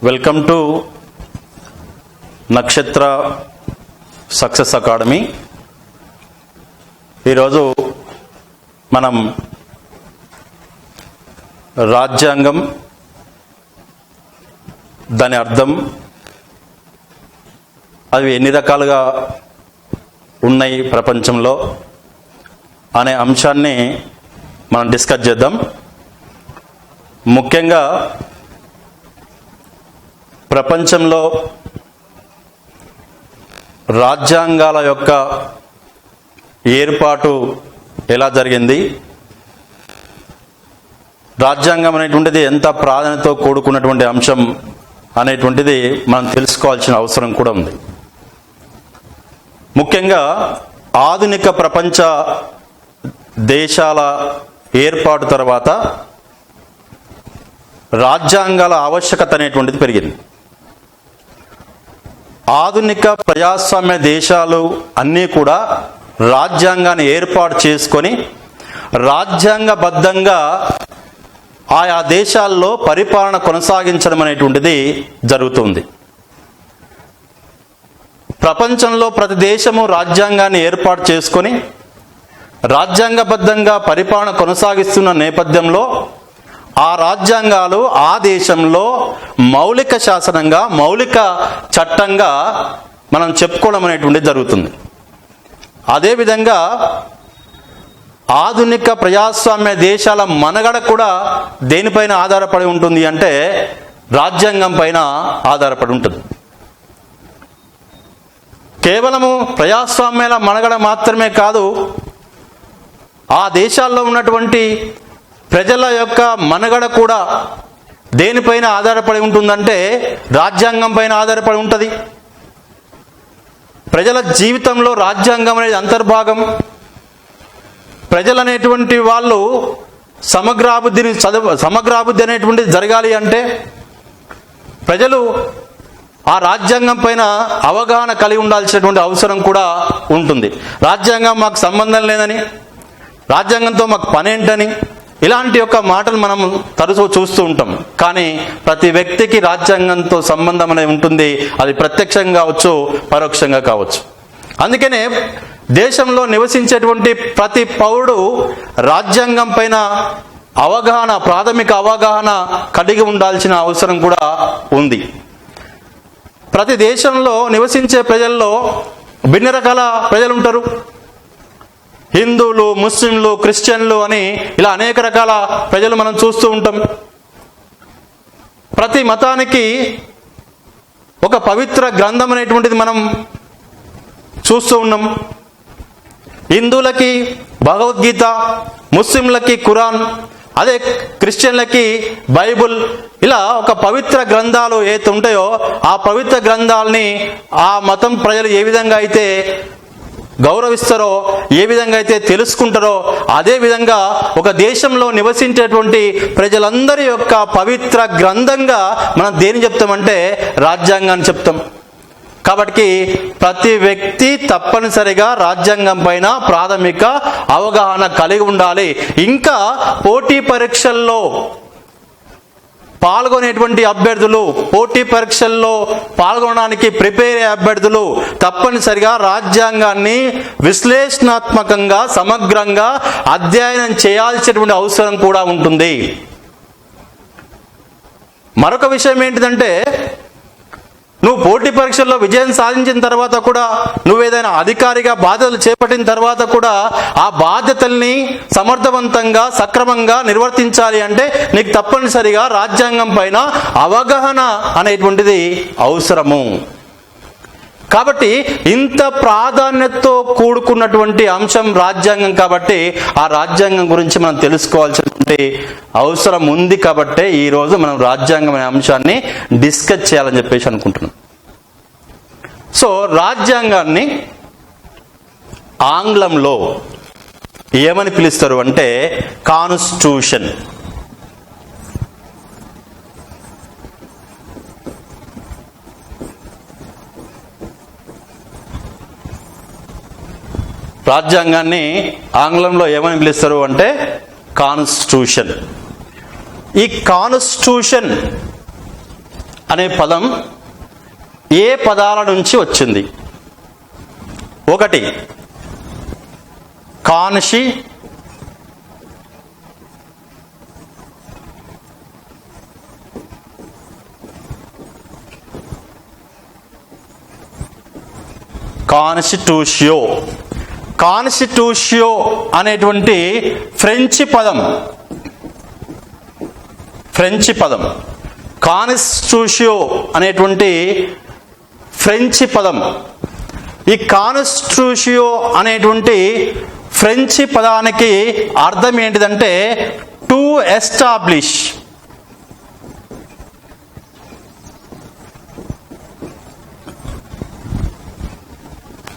Welcome to నక్షత్ర success academy. ఈరోజు మనం రాజ్యాంగం, దాని అర్థం, అవి ఎన్ని రకాలుగా ఉన్నాయి ప్రపంచంలో అనే అంశాన్ని మనం డిస్కస్ చేద్దాం. ముఖ్యంగా ప్రపంచంలో రాజ్యాంగాల యొక్క ఏర్పాటు ఎలా జరిగింది, రాజ్యాంగం అనేటువంటిది ఎంత ప్రాధాన్యతతో కూడుకున్నటువంటి అంశం అనేటువంటిది మనం తెలుసుకోవాల్సిన అవసరం కూడా ఉంది. ముఖ్యంగా ఆధునిక ప్రపంచ దేశాల ఏర్పాటు తర్వాత రాజ్యాంగాల ఆవశ్యకత అనేటువంటిది పెరిగింది. ఆధునిక ప్రజాస్వామ్య దేశాలు అన్నీ కూడా రాజ్యాంగాన్ని ఏర్పాటు చేసుకొని రాజ్యాంగబద్ధంగా ఆయా దేశాల్లో పరిపాలన కొనసాగించడం అనేటువంటిది జరుగుతుంది. ప్రపంచంలో ప్రతి దేశము రాజ్యాంగాన్ని ఏర్పాటు చేసుకొని రాజ్యాంగబద్ధంగా పరిపాలన కొనసాగిస్తున్న నేపథ్యంలో ఆ రాజ్యాంగాలు ఆ దేశంలో మౌలిక శాసనంగా, మౌలిక చట్టంగా మనం చెప్పుకోవడం అనేటువంటిది జరుగుతుంది. అదేవిధంగా ఆధునిక ప్రజాస్వామ్య దేశాల మనుగడ కూడా దేనిపైన ఆధారపడి ఉంటుంది అంటే రాజ్యాంగం పైన ఆధారపడి ఉంటుంది. కేవలము ప్రజాస్వామ్యాల మనుగడ మాత్రమే కాదు, ఆ దేశాల్లో ఉన్నటువంటి ప్రజల యొక్క మనుగడ కూడా దేనిపైన ఆధారపడి ఉంటుందంటే రాజ్యాంగం పైన ఆధారపడి ఉంటుంది. ప్రజల జీవితంలో రాజ్యాంగం అనేది అంతర్భాగం. ప్రజలు అనేటువంటి వాళ్ళు సమగ్రాభివృద్ధి అనేటువంటిది జరగాలి అంటే ప్రజలు ఆ రాజ్యాంగం పైన అవగాహన కలిగి ఉండాల్సినటువంటి అవసరం కూడా ఉంటుంది. రాజ్యాంగం మాకు సంబంధం లేదని, రాజ్యాంగంతో మాకు పనేంటని, ఇలాంటి యొక్క మాటలు మనం తరచూ చూస్తూ ఉంటాం. కానీ ప్రతి వ్యక్తికి రాజ్యాంగంతో సంబంధం అనేది ఉంటుంది. అది ప్రత్యక్షంగా కావచ్చు, పరోక్షంగా కావచ్చు. అందుకనే దేశంలో నివసించేటువంటి ప్రతి పౌరుడు రాజ్యాంగం పైన అవగాహన, ప్రాథమిక అవగాహన కలిగి ఉండాల్సిన అవసరం కూడా ఉంది. ప్రతి దేశంలో నివసించే ప్రజల్లో భిన్న రకాల ప్రజలు ఉంటారు. హిందువులు, ముస్లింలు, క్రిస్టియన్లు అని ఇలా అనేక రకాల ప్రజలు మనం చూస్తూ ఉంటాం. ప్రతి మతానికి ఒక పవిత్ర గ్రంథం అనేటువంటిది మనం చూస్తూ ఉన్నాం. హిందువులకి భగవద్గీత, ముస్లింలకి ఖురాన్, అదే క్రిస్టియన్లకి బైబుల్, ఇలా ఒక పవిత్ర గ్రంథాలు ఏదైతే ఉంటాయో ఆ పవిత్ర గ్రంథాలని ఆ మతం ప్రజలు ఏ విధంగా అయితే గౌరవిస్తారో, ఏ విధంగా అయితే తెలుసుకుంటారో, అదే విధంగా ఒక దేశంలో నివసించేటువంటి ప్రజలందరి యొక్క పవిత్ర గ్రంథంగా మనం దేని చెప్తామంటే రాజ్యాంగాన్ని చెప్తాం. కాబట్టి ప్రతి వ్యక్తి తప్పనిసరిగా రాజ్యాంగం పైన ప్రాథమిక అవగాహన కలిగి ఉండాలి. ఇంకా పోటీ పరీక్షల్లో పాల్గొనేటువంటి అభ్యర్థులు, పోటీ పరీక్షల్లో పాల్గొనడానికి ప్రిపేర్ అయ్యే అభ్యర్థులు తప్పనిసరిగా రాజ్యాంగాన్ని విశ్లేషణాత్మకంగా, సమగ్రంగా అధ్యయనం చేయాల్సినటువంటి అవసరం కూడా ఉంటుంది. మరొక విషయం ఏంటిదంటే, నువ్వు పోటీ పరీక్షల్లో విజయం సాధించిన తర్వాత కూడా, నువ్వేదైనా అధికారిగా బాధ్యతలు చేపట్టిన తర్వాత కూడా ఆ బాధ్యతల్ని సమర్థవంతంగా, సక్రమంగా నిర్వర్తించాలి అంటే నీకు తప్పనిసరిగా రాజ్యాంగం పైన అవగాహన అనేటువంటిది అవసరము. కాబట్టి ఇంత ప్రాధాన్యతతో కూడుకున్నటువంటి అంశం రాజ్యాంగం. కాబట్టి ఆ రాజ్యాంగం గురించి మనం తెలుసుకోవాల్సినటువంటి అవసరం ఉంది. కాబట్టి ఈరోజు మనం రాజ్యాంగం అనే అంశాన్ని డిస్కస్ చేయాలని చెప్పేసి అనుకుంటున్నాం. సో రాజ్యాంగాన్ని ఆంగ్లంలో ఏమని పిలుస్తారు అంటే కాన్స్టిట్యూషన్. రాజ్యాంగాన్ని ఆంగ్లంలో ఏమని పిలుస్తారు అంటే కాన్స్టిట్యూషన్. ఈ కాన్స్టిట్యూషన్ అనే పదం ఏ పదాల నుంచి వచ్చింది? ఒకటి కాన్షి, కాన్స్టిట్యూషియో. కాన్స్టిట్యూషియో అనేటువంటి ఫ్రెంచి పదం కాన్స్టిట్యూషియో అనేటువంటి ఫ్రెంచి పదం. ఈ కాన్స్టిట్యూషియో అనేటువంటి ఫ్రెంచి పదానికి అర్థం ఏంటిదంటే టు ఎస్టాబ్లిష్.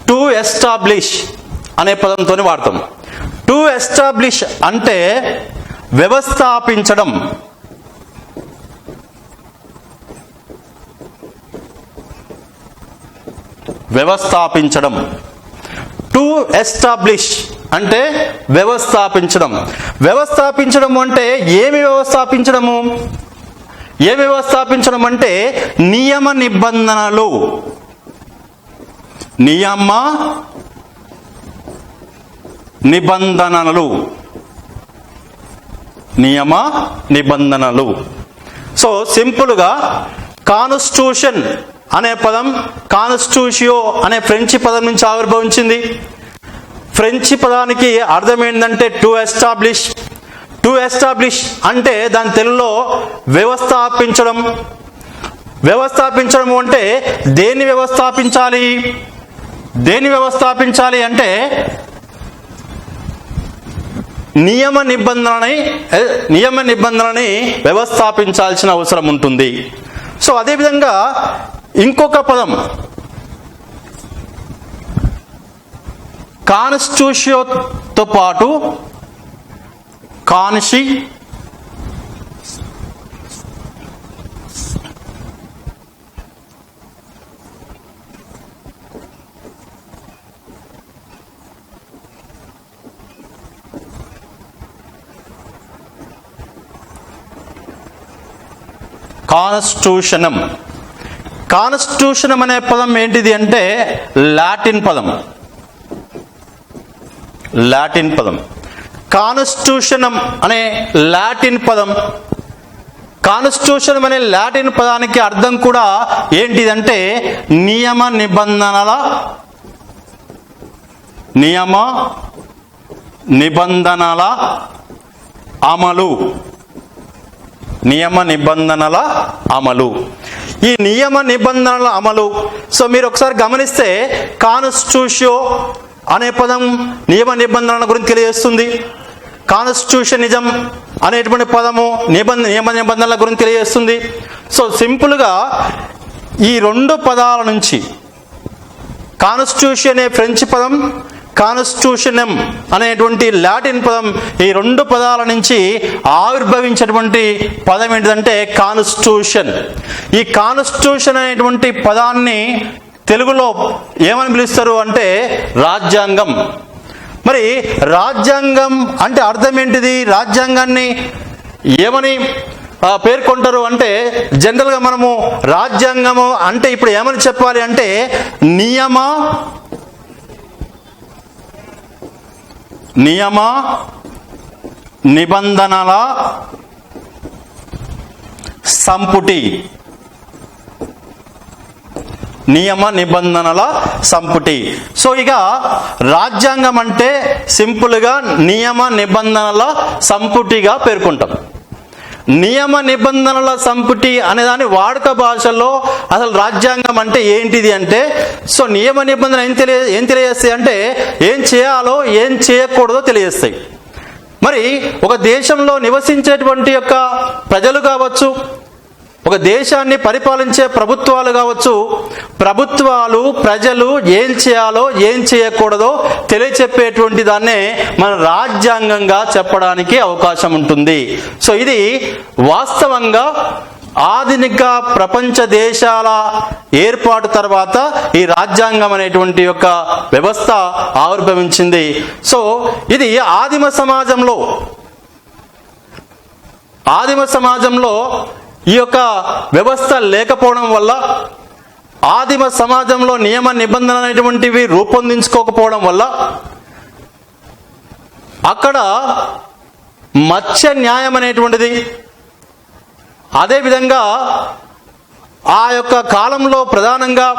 టు ఎస్టాబ్లిష్ అనే పదంతో వాడతాం. టు ఎస్టాబ్లిష్ అంటే వ్యవస్థాపించడం. వ్యవస్థాపించడం. టు ఎస్టాబ్లిష్ అంటే వ్యవస్థాపించడం. వ్యవస్థాపించడం అంటే ఏమి వ్యవస్థాపించడము? ఏమి వ్యవస్థాపించడం అంటే నియమ నిబంధనలు. నియమ నిబంధనలు. నియమ నిబంధనలు. సో సింపుల్గా కాన్స్టిట్యూషన్ అనే పదం కాన్స్టిట్యూషియో అనే ఫ్రెంచి పదం నుంచి ఆవిర్భవించింది. ఫ్రెంచి పదానికి అర్థం ఏంటంటే టు ఎస్టాబ్లిష్. టు ఎస్టాబ్లిష్ అంటే దాని తెలుగులో వ్యవస్థాపించడం. వ్యవస్థాపించడం అంటే దేన్ని వ్యవస్థాపించాలి? దేన్ని వ్యవస్థాపించాలి అంటే నియమ నిబంధనని వ్యవస్థాపించాల్సిన అవసరం ఉంటుంది. సో అదేవిధంగా ఇంకొక పదం కాన్స్టిట్యూషియోతో పాటు కాన్షి, కాన్స్టిట్యూషనం. కాన్స్టిట్యూషనం అనే పదం ఏంటిది అంటే లాటిన్ పదం. కాన్స్టిట్యూషనం అనే లాటిన్ పదం. కాన్స్టిట్యూషన్ అనే లాటిన్ పదానికి అర్థం కూడా ఏంటిదంటే నియమ నిబంధనల అమలు. నియమ నిబంధనల అమలు. ఈ నియమ నిబంధనల అమలు. సో మీరు ఒకసారి గమనిస్తే కాన్స్టిట్యూషియో అనే పదం నియమ నిబంధనల గురించి తెలియజేస్తుంది. కాన్స్టిట్యూషనిజం అనేటువంటి పదము నియమ నిబంధనల గురించి తెలియజేస్తుంది. సో సింపుల్గా ఈ రెండు పదాల నుంచి కాన్స్టిట్యూషన్ అనే ఫ్రెంచ్ పదం, కాన్స్టిట్యూషనం అనేటువంటి లాటిన్ పదం, ఈ రెండు పదాల నుంచి ఆవిర్భవించినటువంటి పదం ఏంటిదంటే కాన్స్టిట్యూషన్. ఈ కాన్స్టిట్యూషన్ అనేటువంటి పదాన్ని తెలుగులో ఏమని పిలుస్తారు అంటే రాజ్యాంగం. మరి రాజ్యాంగం అంటే అర్థం ఏంటిది? రాజ్యాంగాన్ని ఏమని పేర్కొంటారు అంటే జనరల్గా మనము రాజ్యాంగము అంటే ఇప్పుడు ఏమని చెప్పాలి అంటే నియమ నిబంధనల సంపుటి. నియమ నిబంధనల సంపుటి. సో ఇక రాజ్యాంగం అంటే సింపుల్గా నియమ నిబంధనల సంపుటిగా పేర్కొంటాం. నియమ నిబంధనల సంపుటి అనే దాని వాడుక భాషలో అసలు రాజ్యాంగం అంటే ఏంటిది అంటే, సో నియమ నిబంధన ఏం తెలియజేస్తాయి అంటే ఏం చేయాలో ఏం చేయకూడదో తెలియజేస్తాయి. మరి ఒక దేశంలో నివసించేటువంటి యొక్క ప్రజలు కావచ్చు, ఒక దేశాన్ని పరిపాలించే ప్రభుత్వాలు కావచ్చు, ప్రభుత్వాలు ప్రజలు ఏం చేయాలో ఏం చేయకూడదో తెలియచెప్పేటువంటి దాన్నే మన రాజ్యాంగంగా చెప్పడానికి అవకాశం ఉంటుంది. సో ఇది వాస్తవంగా ఆధునిక ప్రపంచ దేశాల ఏర్పాటు తర్వాత ఈ రాజ్యాంగం అనేటువంటి యొక్క వ్యవస్థ ఆవిర్భవించింది. సో ఇది ఆదిమ సమాజంలో ఈ యొక్క వ్యవస్థ లేకపోవడం వల్ల, ఆదిమ సమాజంలో నియమ నిబంధనలు అనేటువంటివి రూపొందించుకోకపోవడం వల్ల అక్కడ మత్స్య న్యాయం అనేటువంటిది, అదేవిధంగా ఆ యొక్క కాలంలో ప్రధానంగా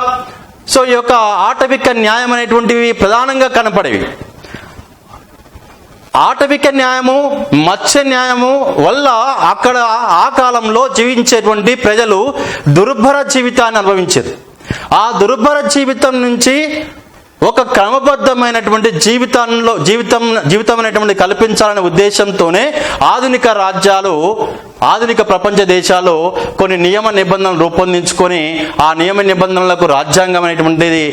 ఈ యొక్క ఆటవిక న్యాయం అనేటువంటివి ప్రధానంగా కనపడేవి. ఆటవిక న్యాయము, మత్స్య న్యాయము వల్ల అక్కడ ఆ కాలంలో జీవించేటువంటి ప్రజలు దుర్భర జీవితాన్ని అనుభవించారు. ఆ దుర్భర జీవితం నుంచి ఒక క్రమబద్ధమైనటువంటి జీవితం అనేటువంటి కల్పించాలనే ఉద్దేశంతోనే ఆధునిక రాజ్యాలు, ఆధునిక ప్రపంచ దేశాలు కొన్ని నియమ నిబంధనలు రూపొందించుకొని ఆ నియమ నిబంధనలకు రాజ్యాంగం అనేటువంటిది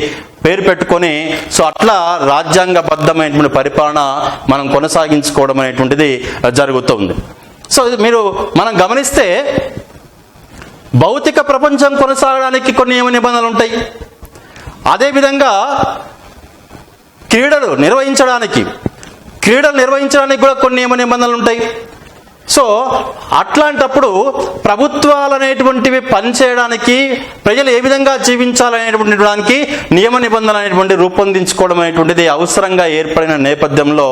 పేరు పెట్టుకొని అట్లా రాజ్యాంగబద్ధమైనటువంటి పరిపాలన మనం కొనసాగించుకోవడం అనేటువంటిది జరుగుతుంది. మనం గమనిస్తే భౌతిక ప్రపంచం కొనసాగడానికి కొన్ని నియమ నిబంధనలు ఉంటాయి. అదేవిధంగా క్రీడలు నిర్వహించడానికి కూడా కొన్ని నియమ నిబంధనలు ఉంటాయి. అట్లాంటప్పుడు ప్రభుత్వాలు అనేటువంటివి పనిచేయడానికి, ప్రజలు ఏ విధంగా జీవించాలనేటువంటి దానికి నియమ నిబంధనలు అనేటువంటి రూపొందించుకోవడం అనేటువంటిది అవసరంగా ఏర్పడిన నేపథ్యంలో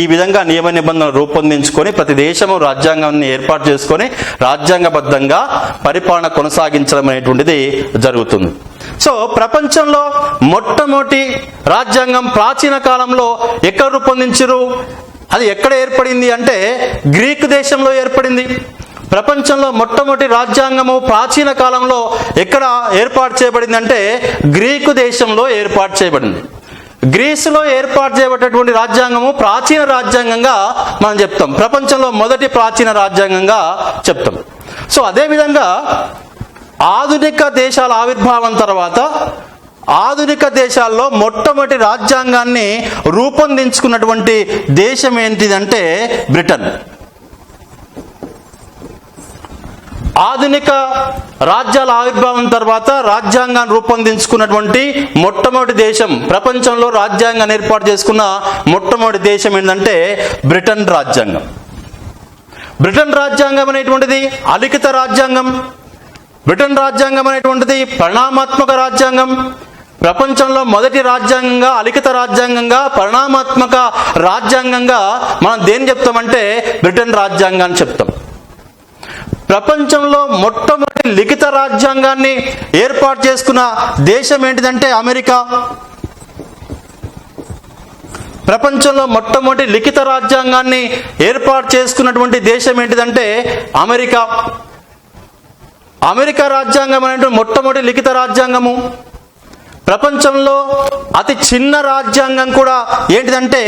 ఈ విధంగా నియమ నిబంధనలు రూపొందించుకొని ప్రతి దేశము రాజ్యాంగాన్ని ఏర్పాటు చేసుకొని రాజ్యాంగబద్ధంగా పరిపాలన కొనసాగించడం అనేటువంటిది జరుగుతుంది. ప్రపంచంలో మొట్టమొదటి రాజ్యాంగం ప్రాచీన కాలంలో ఎక్కడ రూపొందించారు? అది ఎక్కడ ఏర్పడింది అంటే గ్రీకు దేశంలో ఏర్పడింది. ప్రపంచంలో మొట్టమొదటి రాజ్యాంగము ప్రాచీన కాలంలో ఎక్కడ ఏర్పాటు చేయబడింది అంటే గ్రీకు దేశంలో ఏర్పాటు చేయబడింది. గ్రీసులో ఏర్పాటు చేయబడినటువంటి రాజ్యాంగము ప్రాచీన రాజ్యాంగంగా మనం చెప్తాం. ప్రపంచంలో మొదటి ప్రాచీన రాజ్యాంగంగా చెప్తాం. అదేవిధంగా ఆధునిక దేశాల ఆవిర్భావం తర్వాత ఆధునిక దేశాల్లో మొట్టమొదటి రాజ్యాంగాన్ని రూపొందించుకున్నటువంటి దేశం ఏంటిదంటే బ్రిటన్. ఆధునిక రాజ్యాల ఆవిర్భావం తర్వాత రాజ్యాంగాన్ని రూపొందించుకున్నటువంటి మొట్టమొదటి దేశం, ప్రపంచంలో రాజ్యాంగాన్ని ఏర్పాటు చేసుకున్న మొట్టమొదటి దేశం ఏంటంటే బ్రిటన్ రాజ్యాంగం. బ్రిటన్ రాజ్యాంగం అనేటువంటిది అలిఖిత రాజ్యాంగం. బ్రిటన్ రాజ్యాంగం అనేటువంటిది పరిణామాత్మక రాజ్యాంగం. ప్రపంచంలో మొదటి రాజ్యాంగంగా, అలిఖిత రాజ్యాంగంగా, పరిణామాత్మక రాజ్యాంగంగా మనం దేన్ని చెప్తామంటే బ్రిటన్ రాజ్యాంగాన్ని చెప్తాం. ప్రపంచంలో మొట్టమొదటి లిఖిత రాజ్యాంగాన్ని ఏర్పాటు చేసుకున్న దేశం ఏంటిదంటే అమెరికా. ప్రపంచంలో మొట్టమొదటి లిఖిత రాజ్యాంగాన్ని ఏర్పాటు చేసుకున్నటువంటి దేశం ఏంటిదంటే అమెరికా. అమెరికా రాజ్యాంగం అనేటువంటి మొట్టమొదటి లిఖిత రాజ్యాంగము. ప్రపంచంలో అతి చిన్న రాజ్యాంగం కూడా ఏంటిదంటే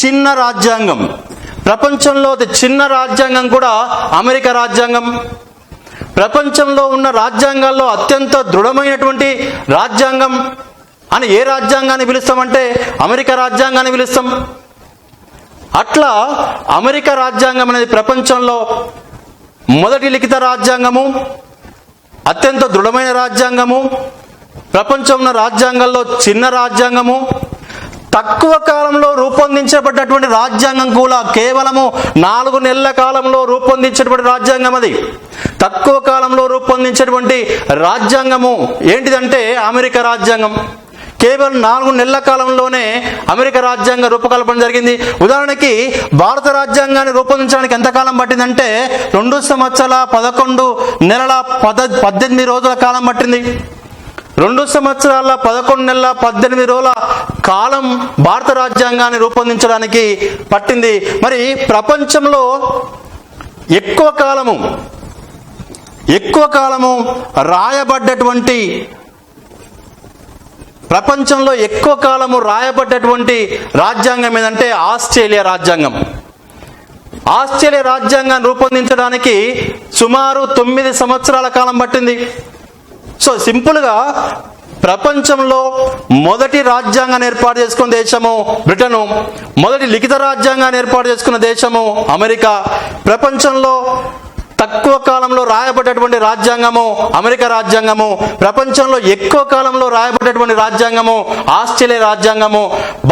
చిన్న రాజ్యాంగం. ప్రపంచంలో అతి చిన్న రాజ్యాంగం కూడా అమెరికా రాజ్యాంగం. ప్రపంచంలో ఉన్న రాజ్యాంగాల్లో అత్యంత దృఢమైనటువంటి రాజ్యాంగం అని ఏ రాజ్యాంగాన్ని పిలుస్తామంటే అమెరికా రాజ్యాంగాన్ని పిలుస్తాం. అట్లా అమెరికా రాజ్యాంగం అనేది ప్రపంచంలో మొదటి లిఖిత రాజ్యాంగము, అత్యంత దృఢమైన రాజ్యాంగము, ప్రపంచంలో రాజ్యాంగాల్లో చిన్న రాజ్యాంగము, తక్కువ కాలంలో రూపొందించబడ్డటువంటి రాజ్యాంగం కూడా కేవలము 4 నెలల కాలంలో రూపొందించేటువంటి రాజ్యాంగం. అది తక్కువ కాలంలో రూపొందించేటువంటి రాజ్యాంగము ఏంటిదంటే అమెరికా రాజ్యాంగం. కేవలం 4 నెలల కాలంలోనే అమెరికా రాజ్యాంగ రూపకల్పన జరిగింది. ఉదాహరణకి భారత రాజ్యాంగాన్ని రూపొందించడానికి ఎంతకాలం పట్టిందంటే 2 సంవత్సరాల 11 నెలల 18 రోజుల కాలం పట్టింది. 2 సంవత్సరాల 11 నెలల 18 రోజుల కాలం భారత రాజ్యాంగాన్ని రూపొందించడానికి పట్టింది. మరి ప్రపంచంలో ఎక్కువ కాలము రాయబడ్డటువంటి, ప్రపంచంలో ఎక్కువ కాలము రాయబడ్డటువంటి రాజ్యాంగం ఏదంటే ఆస్ట్రేలియా రాజ్యాంగం. ఆస్ట్రేలియా రాజ్యాంగాన్ని రూపొందించడానికి సుమారు 9 సంవత్సరాల కాలం పట్టింది. సింపుల్గా ప్రపంచంలో మొదటి రాజ్యాంగాన్ని ఏర్పాటు చేసుకున్న దేశము బ్రిటను, మొదటి లిఖిత రాజ్యాంగాన్ని ఏర్పాటు చేసుకున్న దేశము అమెరికా. ప్రపంచంలో తక్కువ కాలంలో రాయబడ్డటువంటి రాజ్యాంగము అమెరికా రాజ్యాంగము, ప్రపంచంలో ఎక్కువ కాలంలో రాయబడ్డటువంటి రాజ్యాంగము ఆస్ట్రేలియా రాజ్యాంగము.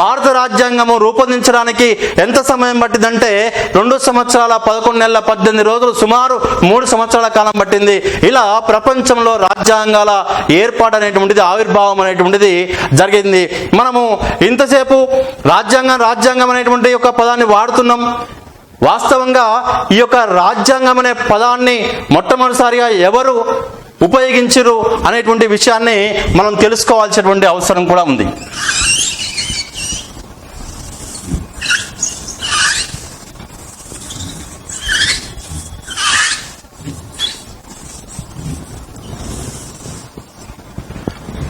భారత రాజ్యాంగము రూపొందించడానికి ఎంత సమయం పట్టిందంటే 2 సంవత్సరాల 11 నెలల 18 రోజులు, సుమారు 3 సంవత్సరాల కాలం పట్టింది. ఇలా ప్రపంచంలో రాజ్యాంగాల ఏర్పాటు అనేటువంటిది, ఆవిర్భావం అనేటువంటిది జరిగింది. మనము ఇంతసేపు రాజ్యాంగం అనేటువంటి ఒక పదాన్ని వాడుతున్నాం. వాస్తవంగా ఈ యొక్క రాజ్యాంగం అనే పదాన్ని మొట్టమొదటిసారిగా ఎవరు ఉపయోగించరు అనేటువంటి విషయాన్ని మనం తెలుసుకోవాల్సినటువంటి అవసరం కూడా ఉంది.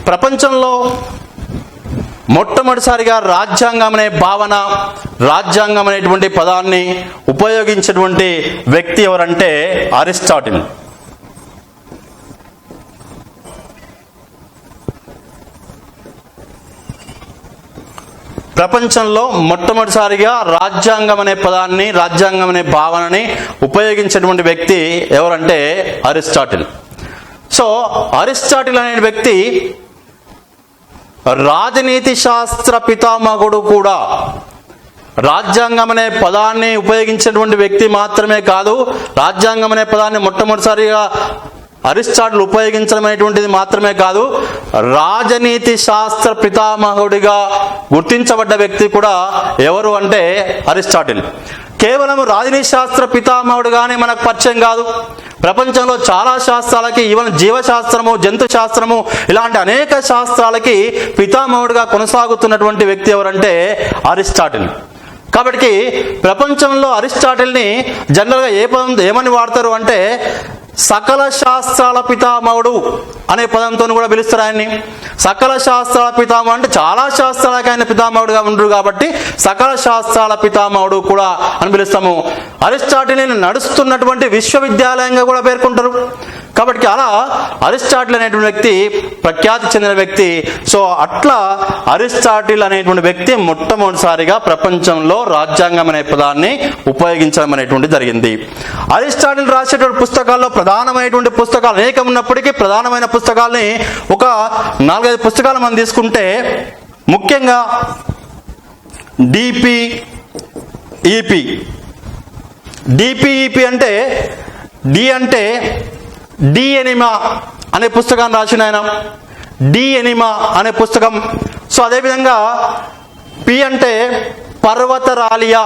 ప్రపంచంలో మొట్టమొదటిసారిగా రాజ్యాంగం అనే భావన, రాజ్యాంగం అనేటువంటి పదాన్ని ఉపయోగించినటువంటి వ్యక్తి ఎవరంటే అరిస్టాటిల్. ప్రపంచంలో మొట్టమొదటిసారిగా రాజ్యాంగం అనే పదాన్ని, రాజ్యాంగం అనే భావనని ఉపయోగించినటువంటి వ్యక్తి ఎవరంటే అరిస్టాటిల్. సో అరిస్టాటిల్ అనే వ్యక్తి రాజనీతి శాస్త్ర పితామహుడు కూడా. రాజ్యాంగం అనే పదాన్ని ఉపయోగించినటువంటి వ్యక్తి మాత్రమే కాదు, రాజ్యాంగం అనే పదాన్ని మొట్టమొదటిసారిగా అరిస్టాటిల్ ఉపయోగించడం అనేటువంటిది మాత్రమే కాదు, రాజనీతి శాస్త్ర పితామహుడిగా గుర్తించబడ్డ వ్యక్తి కూడా ఎవరు అంటే అరిస్టాటిల్. కేవలం రాజనీతి శాస్త్ర పితామహుడుగానే మనకు పరిచయం కాదు. ప్రపంచంలో చాలా శాస్త్రాలకి, ఈవెన్ జీవశాస్త్రము, జంతు శాస్త్రము, ఇలాంటి అనేక శాస్త్రాలకి పితామహుడుగా కొనసాగుతున్నటువంటి వ్యక్తి ఎవరంటే అరిస్టాటిల్. కాబట్టి ప్రపంచంలో అరిస్టాటిల్ని జనరల్గా ఏమని వాడతారు అంటే సకల శాస్త్రాల పితామహుడు అనే పదంతో కూడా పిలుస్తారు ఆయన్ని. సకల శాస్త్రాల పితామహుడు అంటే చాలా శాస్త్రాలకు ఆయన పితామహుడుగా ఉండరు కాబట్టి సకల శాస్త్రాల పితామహుడు కూడా అని పిలుస్తాము. అరిస్టాటిల్ని నడుస్తున్నటువంటి విశ్వవిద్యాలయంగా కూడా పేర్కొంటారు. కాబట్టి అలా అరిస్టాటిల్ అనేటువంటి వ్యక్తి ప్రఖ్యాతి చెందిన వ్యక్తి. సో అట్లా అరిస్టాటిల్ అనేటువంటి వ్యక్తి మొట్టమొదటిసారిగా ప్రపంచంలో రాజ్యాంగం అనే పదాన్ని ఉపయోగించడం అనేటువంటి జరిగింది. అరిస్టాటిల్ రాసేటువంటి పుస్తకాల్లో ప్రధానమైనటువంటి పుస్తకాలు అనేకం ఉన్నప్పటికీ ప్రధానమైన పుస్తకాలని ఒక 4-5 పుస్తకాలు మనం తీసుకుంటే, ముఖ్యంగా డిపిఈపి అంటే డి ఎనిమా అనే పుస్తకాన్ని రాసిన ఆయన. డి ఎనిమా అనే పుస్తకం. సో అదేవిధంగా పి అంటే పర్వతరాలియా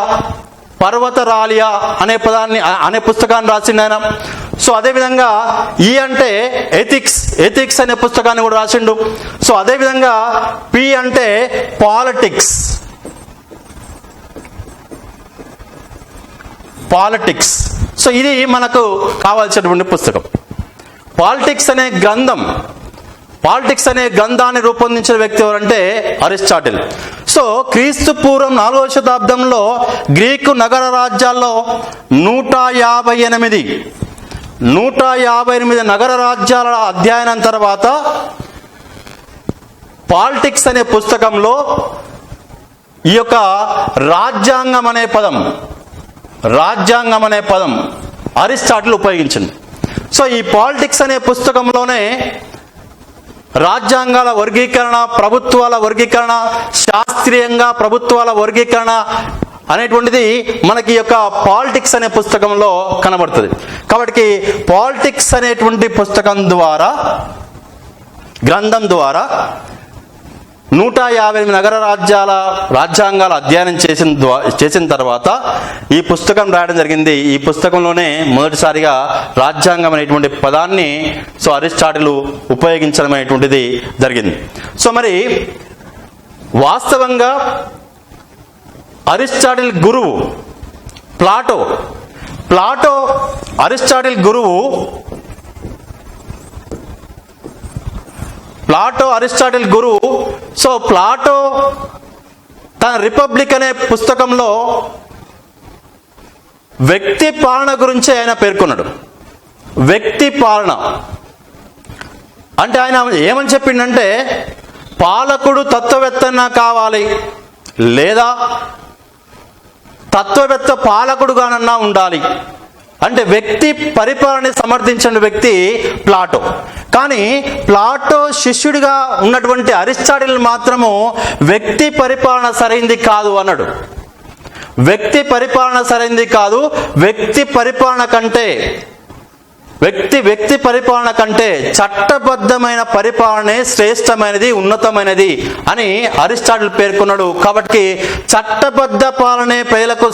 అనే పుస్తకాన్ని రాసిండు ఆయన. సో అదేవిధంగా ఈ అంటే ఎథిక్స్ అనే పుస్తకాన్ని కూడా రాసిండు. సో అదేవిధంగా పి అంటే పాలిటిక్స్. సో ఇది మనకు కావాల్సినటువంటి పుస్తకం. పాలిటిక్స్ అనే గ్రంథాన్ని రూపొందించిన వ్యక్తి ఎవరంటే అరిస్టాటిల్. సో క్రీస్తు పూర్వం 4వ శతాబ్దంలో గ్రీకు నగర రాజ్యాల్లో 158 నగర రాజ్యాల అధ్యయనం తర్వాత పాలిటిక్స్ అనే పుస్తకంలో ఈ యొక్క రాజ్యాంగం అనే పదం అరిస్టాటిల్ ఉపయోగించింది. సో ఈ పాలిటిక్స్ అనే పుస్తకంలోనే రాజ్యాంగాల వర్గీకరణ, ప్రభుత్వాల వర్గీకరణ, శాస్త్రీయంగా ప్రభుత్వాల వర్గీకరణ అనేటువంటిది మనకి యొక్క పాలిటిక్స్ అనే పుస్తకంలో కనబడుతుంది. కాబట్టి పాలిటిక్స్ అనేటువంటి గ్రంథం ద్వారా 158 నగర రాజ్యాంగాల అధ్యయనం చేసిన తర్వాత ఈ పుస్తకం రాయడం జరిగింది. ఈ పుస్తకంలోనే మొదటిసారిగా రాజ్యాంగం అనేటువంటి పదాన్ని అరిస్టాటిల్ ఉపయోగించడం అనేటువంటిది జరిగింది. సో మరి వాస్తవంగా అరిస్టాటిల్ గురువు ప్లాటో అరిస్టాటిల్ గురువు సో ప్లాటో తన రిపబ్లిక్ అనే పుస్తకంలో వ్యక్తి పాలన గురించి ఆయన పేర్కొన్నాడు. వ్యక్తి పాలన అంటే ఆయన ఏమని చెప్పిండంటే, పాలకుడు తత్వవేత్తనా కావాలి, లేదా తత్వవేత్త పాలకుడుగానన్నా ఉండాలి అంటే వ్యక్తి పరిపాలన సమర్థించిన వ్యక్తి ప్లాటో. కానీ ప్లాటో శిష్యుడిగా ఉన్నటువంటి అరిస్టాటిల్ మాత్రము వ్యక్తి పరిపాలన సరైంది కాదు అన్నాడు. వ్యక్తి పరిపాలన సరైంది కాదు, వ్యక్తి పరిపాలన కంటే చట్టబద్ధమైన పరిపాలనే శ్రేష్టమైనది, ఉన్నతమైనది అని అరిస్టాటిల్ పేర్కొన్నాడు. కాబట్టి చట్టబద్ధ పాలనే ప్రజలకు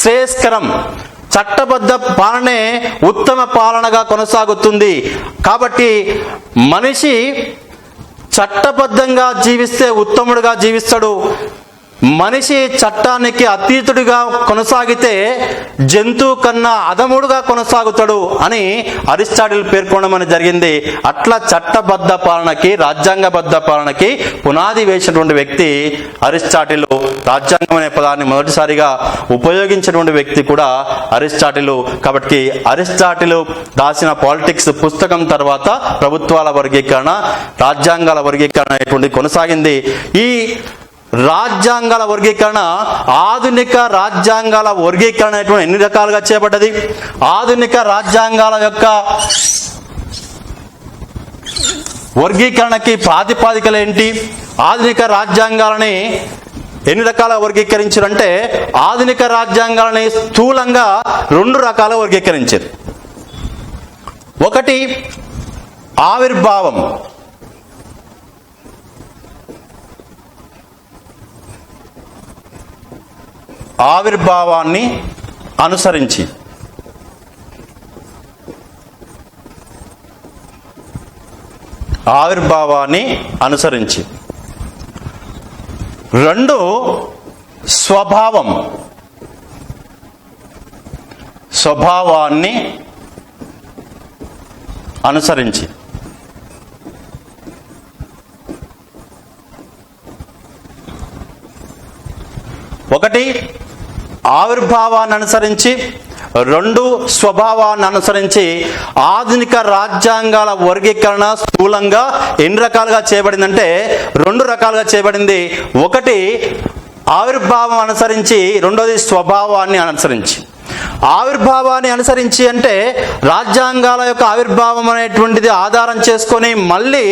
శ్రేయస్కరం, చట్టబద్ధ పాలనే ఉత్తమ పాలనగా కొనసాగుతుంది. కాబట్టి మనిషి చట్టబద్ధంగా జీవిస్తే ఉత్తముడుగా జీవిస్తాడు. మనిషి చట్టానికి అతీతుడిగా కొనసాగితే జంతువు కన్నా అధముడుగా కొనసాగుతాడు అని అరిస్టాటిల్ పేర్కొనడం జరిగింది. అట్లా చట్టబద్ధ పాలనకి, రాజ్యాంగబద్ధ పాలనకి పునాది వేసినటువంటి వ్యక్తి అరిస్టాటిల్. రాజ్యాంగం అనే పదాన్ని మొదటిసారిగా ఉపయోగించినటువంటి వ్యక్తి కూడా అరిస్టాటిల్. కాబట్టి అరిస్టాటిల్ రాసిన పాలిటిక్స్ పుస్తకం తర్వాత ప్రభుత్వాల వర్గీకరణ, రాజ్యాంగాల వర్గీకరణ అనేటువంటి కొనసాగింది. ఈ రాజ్యాంగాల వర్గీకరణ, ఆధునిక రాజ్యాంగాల వర్గీకరణ అనేటువంటి ఎన్ని రకాలుగా చేయబడ్డది? ఆధునిక రాజ్యాంగాల యొక్క వర్గీకరణకి ప్రాతిపాదికలు ఏంటి? ఆధునిక రాజ్యాంగాలని ఎన్ని రకాలుగా వర్గీకరించారంటే, ఆధునిక రాజ్యాంగాలని స్థూలంగా 2 రకాలుగా వర్గీకరించారు. ఒకటి ఆవిర్భావం. ఆవిర్భావాన్ని అనుసరించి. ఆవిర్భావాన్ని అనుసరించి. 2 స్వభావం. స్వభావాన్ని అనుసరించి. ఒకటి ఆవిర్భావాన్ని అనుసరించి, 2 స్వభావాన్ని అనుసరించి ఆధునిక రాజ్యాంగాల వర్గీకరణ స్థూలంగా ఎన్ని రకాలుగా చేయబడిందంటే 2 రకాలుగా చేయబడింది. ఒకటి ఆవిర్భావం అనుసరించి, రెండోది స్వభావాన్ని అనుసరించి. ఆవిర్భావాన్ని అనుసరించి అంటే రాజ్యాంగాల యొక్క ఆవిర్భావం అనేటువంటిది ఆధారం చేసుకొని మళ్ళీ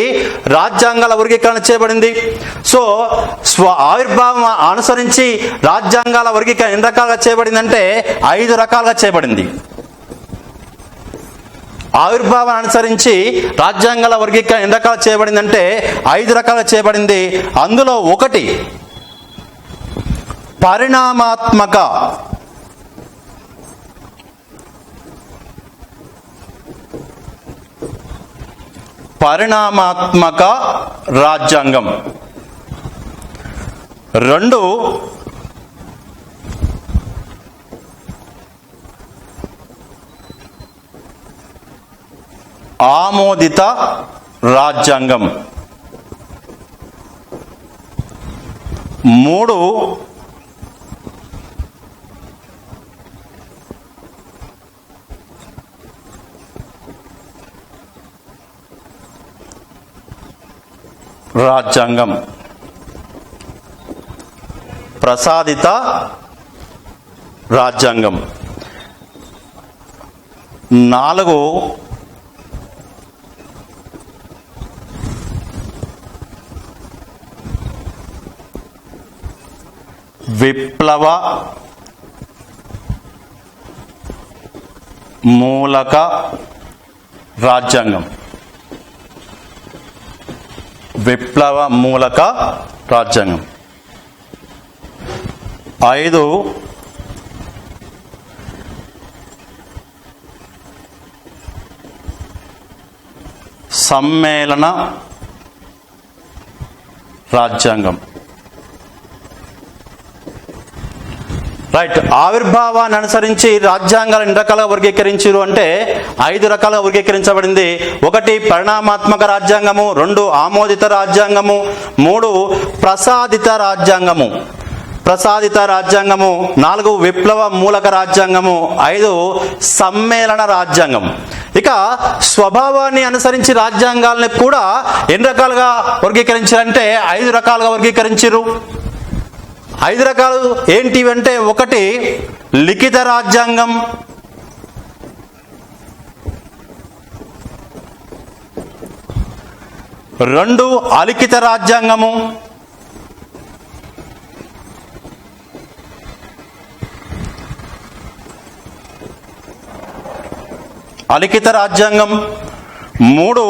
రాజ్యాంగాల వర్గీకరణ చేయబడింది. సో ఆవిర్భావం అనుసరించి రాజ్యాంగాల వర్గీకరణ ఎన్ని రకాలుగా చేయబడిందంటే 5 రకాలుగా చేయబడింది. ఆవిర్భావం అనుసరించి రాజ్యాంగాల వర్గీకరణ ఎన్ని రకాలుగా చేయబడిందంటే 5 రకాలుగా చేయబడింది. అందులో ఒకటి పరిణామాత్మక. పరిణామాత్మక రాజ్యాంగం. 2 ఆమోదిత రాజ్యాంగం. 3 రాజ్యాంగం. ప్రసాదిత రాజ్యాంగం. 4 విప్లవ మూలక రాజ్యాంగం. విప్లవ మూలక రాజ్యాంగం. 5 సమ్మేళన రాజ్యాంగం. రైట్. ఆవిర్భావాన్ని అనుసరించి రాజ్యాంగాలు ఎన్ని రకాలుగా వర్గీకరించారు అంటే 5 రకాలుగా వర్గీకరించబడింది. 1 పరిణామాత్మక రాజ్యాంగము, 2 ఆమోదిత రాజ్యాంగము, 3 ప్రసాదిత రాజ్యాంగము. 4 విప్లవ మూలక రాజ్యాంగము, 5 సమ్మేళన రాజ్యాంగం. ఇక స్వభావాన్ని అనుసరించి రాజ్యాంగాలను కూడా ఎన్ని రకాలుగా వర్గీకరించారంటే 5 రకాలుగా వర్గీకరించారు. 5 రకాలు ఏంటివి అంటే 1 లిఖిత రాజ్యాంగం, 2 అలిఖిత రాజ్యాంగము, అలిఖిత రాజ్యాంగం, 3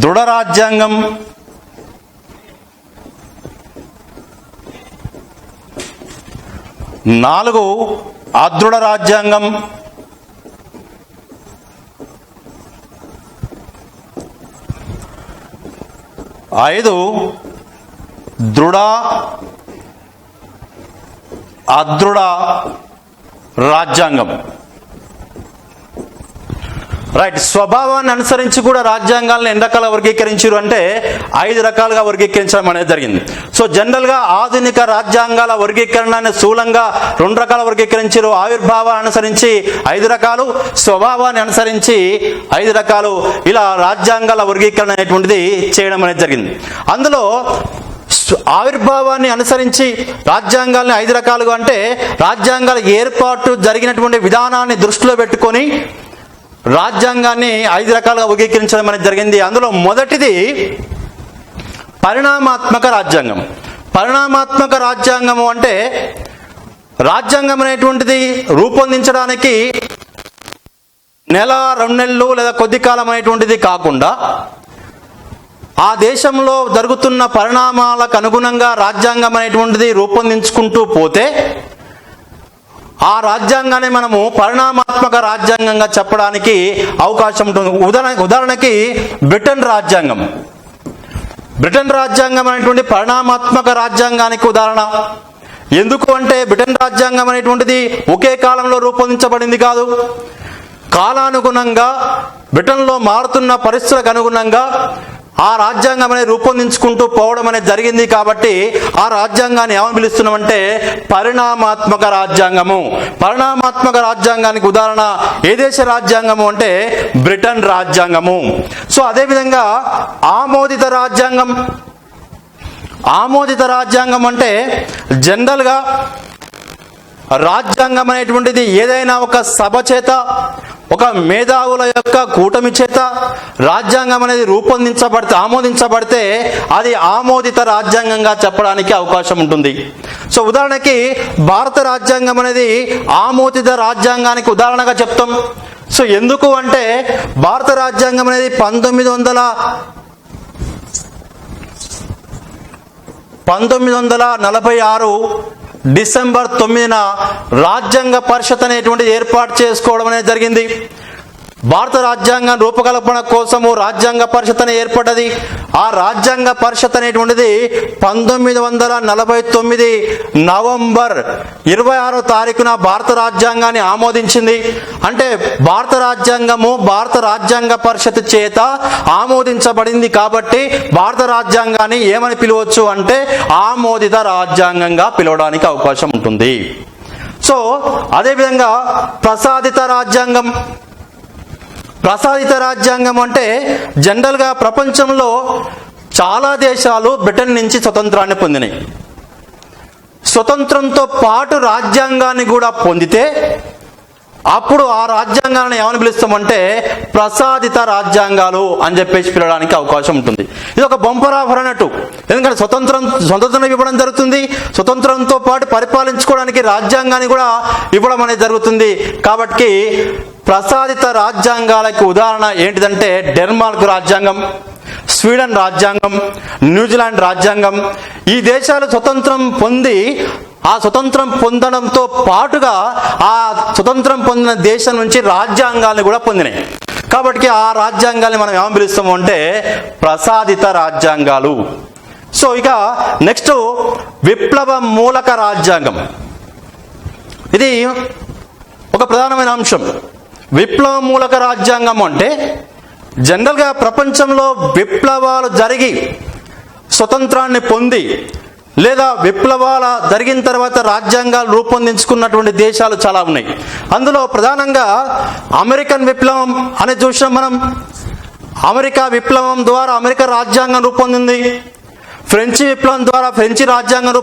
దృఢ రాజ్యాంగం, 4 అదృఢ రాజ్యాంగం, 5 దృఢ అదృఢ రాజ్యాంగం. రైట్. స్వభావాన్ని అనుసరించి కూడా రాజ్యాంగాలను ఎన్ని రకాలుగా వర్గీకరించారు అంటే 5 రకాలుగా వర్గీకరించడం అనేది జరిగింది. సో జనరల్గా ఆధునిక రాజ్యాంగాల వర్గీకరణని స్థూలంగా 2 రకాల వర్గీకరించారు. ఆవిర్భావాన్ని అనుసరించి 5 రకాలు, స్వభావాన్ని అనుసరించి 5 రకాలు, ఇలా రాజ్యాంగాల వర్గీకరణ అనేటువంటిది చేయడం అనేది జరిగింది. అందులో ఆవిర్భావాన్ని అనుసరించి రాజ్యాంగాల్ని 5 రకాలుగా అంటే రాజ్యాంగాల ఏర్పాటు జరిగినటువంటి విధానాన్ని దృష్టిలో పెట్టుకొని రాజ్యాంగాన్ని 5 రకాలుగా వర్గీకరించడం అనేది జరిగింది. అందులో మొదటిది పరిణామాత్మక రాజ్యాంగం. పరిణామాత్మక రాజ్యాంగము అంటే రాజ్యాంగం అనేటువంటిది రూపొందించడానికి నెల, 2 నెలలు లేదా కొద్ది కాలం అనేటువంటిది కాకుండా ఆ దేశంలో జరుగుతున్న పరిణామాలకు అనుగుణంగా రాజ్యాంగం అనేటువంటిది రూపొందించుకుంటూ పోతే ఆ రాజ్యాంగాన్ని మనము పరిణామాత్మక రాజ్యాంగంగా చెప్పడానికి అవకాశం ఉంటుంది. ఉదాహరణకి బ్రిటన్ రాజ్యాంగం. బ్రిటన్ రాజ్యాంగం అనేటువంటి పరిణామాత్మక రాజ్యాంగానికి ఉదాహరణ. ఎందుకు అంటే బ్రిటన్ రాజ్యాంగం అనేటువంటిది ఒకే కాలంలో రూపొందించబడింది కాదు. కాలానుగుణంగా బ్రిటన్లో మారుతున్న పరిస్థితులకు అనుగుణంగా ఆ రాజ్యాంగం అనేది రూపొందించుకుంటూ పోవడం అనేది జరిగింది. కాబట్టి ఆ రాజ్యాంగాన్ని ఏమని పిలుస్తున్నామంటే పరిణామాత్మక రాజ్యాంగము. పరిణామాత్మక రాజ్యాంగానికి ఉదాహరణ ఏ దేశ రాజ్యాంగము అంటే బ్రిటన్ రాజ్యాంగము. సో అదేవిధంగా ఆమోదిత రాజ్యాంగం. ఆమోదిత రాజ్యాంగం అంటే జనరల్గా రాజ్యాంగం అనేటువంటిది ఏదైనా ఒక సభ చేత, ఒక మేధావుల యొక్క కూటమి చేత రాజ్యాంగం అనేది ఆమోదించబడితే అది ఆమోదిత రాజ్యాంగంగా చెప్పడానికి అవకాశం ఉంటుంది. సో ఉదాహరణకి భారత రాజ్యాంగం అనేది ఆమోదిత రాజ్యాంగానికి ఉదాహరణగా చెప్తాం. సో ఎందుకు అంటే భారత రాజ్యాంగం అనేది 1946 డిసెంబర్ 9న రాజ్యాంగ పరిషత్ అనేటువంటి ఏర్పాటు చేసుకోవడం అనేది జరిగింది. భారత రాజ్యాంగం రూపకల్పన కోసము రాజ్యాంగ పరిషత్ అని ఏర్పడ్డది. ఆ రాజ్యాంగ పరిషత్ అనేటువంటిది 1949 నవంబర్ 26వ తారీఖున భారత రాజ్యాంగాన్ని ఆమోదించింది. అంటే భారత రాజ్యాంగము భారత రాజ్యాంగ పరిషత్ చేత ఆమోదించబడింది కాబట్టి భారత రాజ్యాంగాన్ని ఏమని పిలవచ్చు అంటే ఆమోదిత రాజ్యాంగంగా పిలవడానికి అవకాశం ఉంటుంది. సో అదేవిధంగా ప్రసాదిత రాజ్యాంగం. ప్రసాదిత రాజ్యాంగం అంటే జనరల్గా ప్రపంచంలో చాలా దేశాలు బ్రిటన్ నుంచి స్వతంత్రాన్ని పొందినాయి. స్వతంత్రంతో పాటు రాజ్యాంగాన్ని కూడా పొందితే అప్పుడు ఆ రాజ్యాంగాలను ఏమని పిలుస్తామంటే ప్రసాదిత రాజ్యాంగాలు అని చెప్పేసి పిలవడానికి అవకాశం ఉంటుంది. ఇది ఒక బంపర్ ఆఫర్ అన్నట్టు. ఎందుకంటే స్వతంత్రం ఇవ్వడం జరుగుతుంది, స్వతంత్రంతో పాటు పరిపాలించుకోవడానికి రాజ్యాంగాన్ని కూడా ఇవ్వడం అనేది జరుగుతుంది. కాబట్టి ప్రసాదిత రాజ్యాంగాలకు ఉదాహరణ ఏంటిదంటే డెన్మార్క్ రాజ్యాంగం, స్వీడన్ రాజ్యాంగం, న్యూజిలాండ్ రాజ్యాంగం. ఈ దేశాలు స్వతంత్రం పొంది ఆ స్వతంత్రం పొందడంతో పాటుగా ఆ స్వతంత్రం పొందిన దేశం నుంచి రాజ్యాంగాలను కూడా పొందినాయి. కాబట్టి ఆ రాజ్యాంగాల్ని మనం ఏమని పిలుస్తాము అంటే ప్రసాదిత రాజ్యాంగాలు. సో ఇక నెక్స్ట్ విప్లవ మూలక రాజ్యాంగం. ఇది ఒక ప్రధానమైన అంశం. విప్లవ మూలక రాజ్యాంగం అంటే జనరల్గా ప్రపంచంలో విప్లవాలు జరిగి స్వతంత్రాన్ని పొంది లేదా విప్లవాల జరిగిన తర్వాత రాజ్యాంగాలు రూపొందించుకున్నటువంటి దేశాలు చాలా ఉన్నాయి. అందులో ప్రధానంగా అమెరికన్ విప్లవం అనేది చూసినాం మనం. అమెరికా విప్లవం ద్వారా అమెరికా రాజ్యాంగం రూపొందింది. ఫ్రెంచి విప్లవం ద్వారా ఫ్రెంచి రాజ్యాంగం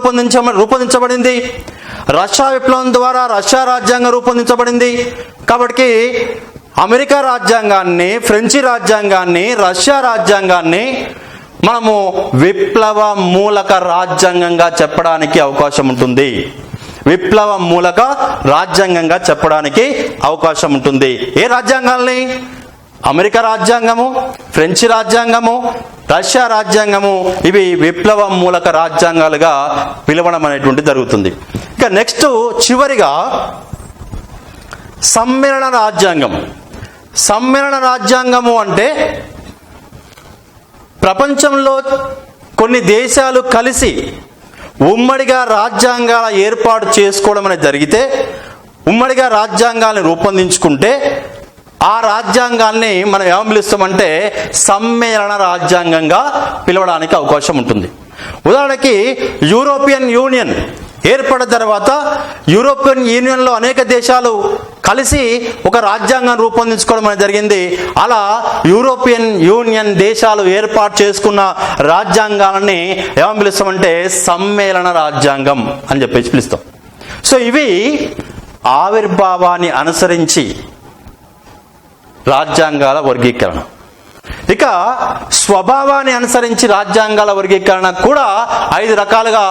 అమెరికా రాజ్యాంగాన్ని, ఫ్రెంచి రాజ్యాంగాన్ని, రష్యా రాజ్యాంగాన్ని మనము విప్లవ మూలక రాజ్యాంగంగా చెప్పడానికి అవకాశం ఉంటుంది. విప్లవ మూలక రాజ్యాంగంగా చెప్పడానికి అవకాశం ఉంటుంది. ఏ రాజ్యాంగాల్ని? అమెరికా రాజ్యాంగము, ఫ్రెంచి రాజ్యాంగము, రష్యా రాజ్యాంగము, ఇవి విప్లవ మూలక రాజ్యాంగాలుగా పిలవడం అనేటువంటి జరుగుతుంది. ఇక నెక్స్ట్ చివరిగా సమ్మేళన రాజ్యాంగం. సమ్మేళన రాజ్యాంగము అంటే ప్రపంచంలో కొన్ని దేశాలు కలిసి ఉమ్మడిగా రాజ్యాంగాల ఏర్పాటు చేసుకోవడం అనేది జరిగితే, ఉమ్మడిగా రాజ్యాంగాలను రూపొందించుకుంటే ఆ రాజ్యాంగాల్ని మనం ఏమని పిలుస్తామంటే సమ్మేళన రాజ్యాంగంగా పిలవడానికి అవకాశం ఉంటుంది. ఉదాహరణకి యూరోపియన్ యూనియన్ ఏర్పడిన తర్వాత యూరోపియన్ యూనియన్లో అనేక దేశాలు కలిసి ఒక రాజ్యాంగం రూపొందించుకోవడం అనేది జరిగింది. అలా యూరోపియన్ యూనియన్ దేశాలు ఏర్పాటు చేసుకున్న రాజ్యాంగాలని ఏమని పిలుస్తామంటే సమ్మేళన రాజ్యాంగం అని చెప్పేసి పిలుస్తాం. సో ఇవి ఆవిర్భావాన్ని అనుసరించి రాజ్యాంగాల వర్గీకరణ. ఇక స్వభావాన్ని అనుసరించి రాజ్యాంగాల వర్గీకరణ కూడా 5 రకాలుగా